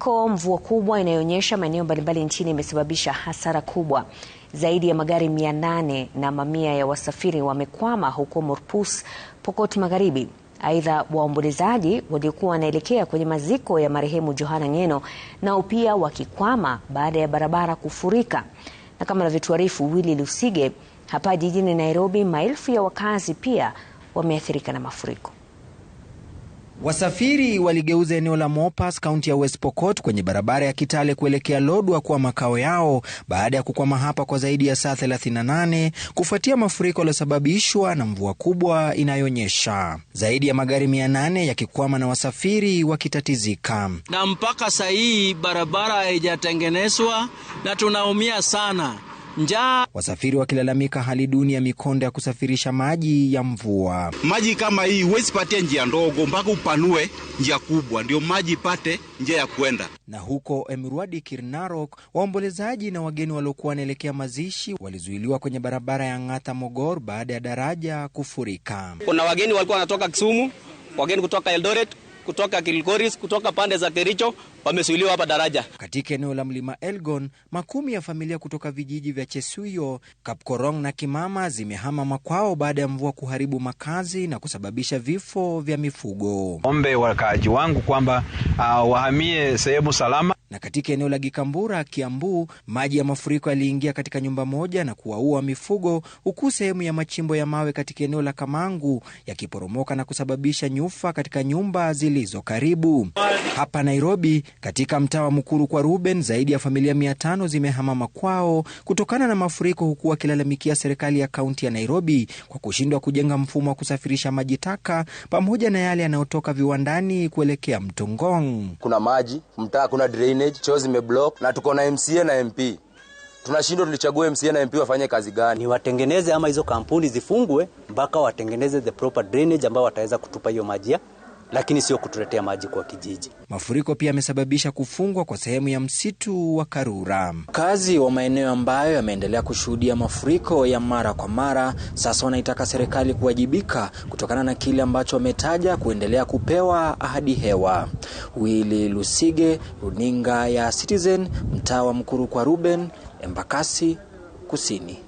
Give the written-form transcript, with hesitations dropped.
Mafuriko, mvua kubwa inayonyesha maeneo mbalimbali nchini imesababisha hasara kubwa. Zaidi ya magari 800 na mamia ya wasafiri wamekwama huko Morpus, Pokot Magharibi. Aidha, waombolezaji waliokuwa wanaelekea kwenye maziko ya marehemu Johana Ng'eno nao pia wakikwama baada ya barabara kufurika. Na kama anavyotuarifu Willy Lusige, hapa jijini Nairobi, maelfu ya wakazi pia wameathirika na mafuriko. Wasafiri waligeuza eneo la Mopas, kaunti ya West Pokot kwenye barabara ya Kitale kuelekea Lodwar kwa makao yao baada ya kukwama hapa kwa zaidi ya saa 38 kufuatia mafuriko yaliyosababishwa na mvua kubwa inayonyesha. Zaidi ya magari 800 yakikwama na wasafiri wakitatizika. Na mpaka saa hii barabara haijatengenezwa na tunaumia sana. Njaa. Wasafiri wakilalamika hali duni ya mikondo ya kusafirisha maji ya mvua. Maji kama hii huwezi patia njia ndogo mpaka upanue njia kubwa ndio maji ipate njia ya kwenda. Na huko Emurwadi Kirnarok, waombolezaji na wageni waliokuwa wanaelekea mazishi walizuiliwa kwenye barabara ya Ng'ata Mogor baada ya daraja kufurika. Kuna wageni walikuwa wanatoka Kisumu, wageni kutoka Eldoret, kutoka Kilgoris, kutoka pande za Kericho wamesuiliwa hapa daraja. Katika eneo la Mlima Elgon, makumi ya familia kutoka vijiji vya Chesuyo, Kapkorong na Kimama zimehama makwao baada ya mvua kuharibu makazi na kusababisha vifo vya mifugo. Ombe wakaaji wangu kwamba wahamie sehemu salama. Na katika eneo la Gikambura, Kiambu, maji ya mafuriko yaliingia katika nyumba moja na kuwaua mifugo, huku sehemu ya machimbo ya mawe katika eneo la Kamangu yakiporomoka na kusababisha nyufa katika nyumba zilizo karibu. Hapa Nairobi, katika mtaa wa Mukuru kwa Ruben, zaidi ya familia 500 zimehama makwao kutokana na mafuriko, huku wakilalamikia serikali ya kaunti ya Nairobi kwa kushindwa kujenga mfumo wa kusafirisha maji taka pamoja na yale yanayotoka viwandani kuelekea mto Ngong. Kuna maji, mtaa kuna drainage, choo zimeblock na tuko na MCA na MP. Tunashindwa tulichague MCA na MP wafanye kazi gani? Ni watengeneze ama hizo kampuni zifungwe mpaka watengeneze the proper drainage ambao wataweza kutupa hiyo maji, lakini sio kutuletea maji kwa kijiji. Mafuriko pia yamesababisha kufungwa kwa sehemu ya msitu wa Karura. Wakazi wa maeneo ambayo yameendelea kushuhudia mafuriko ya mara kwa mara sasa wanaitaka serikali kuwajibika kutokana na kile ambacho wametaja kuendelea kupewa ahadi hewa. Willy Lusige, runinga ya Citizen, mtaa wa Mukuru kwa Ruben, Embakasi Kusini.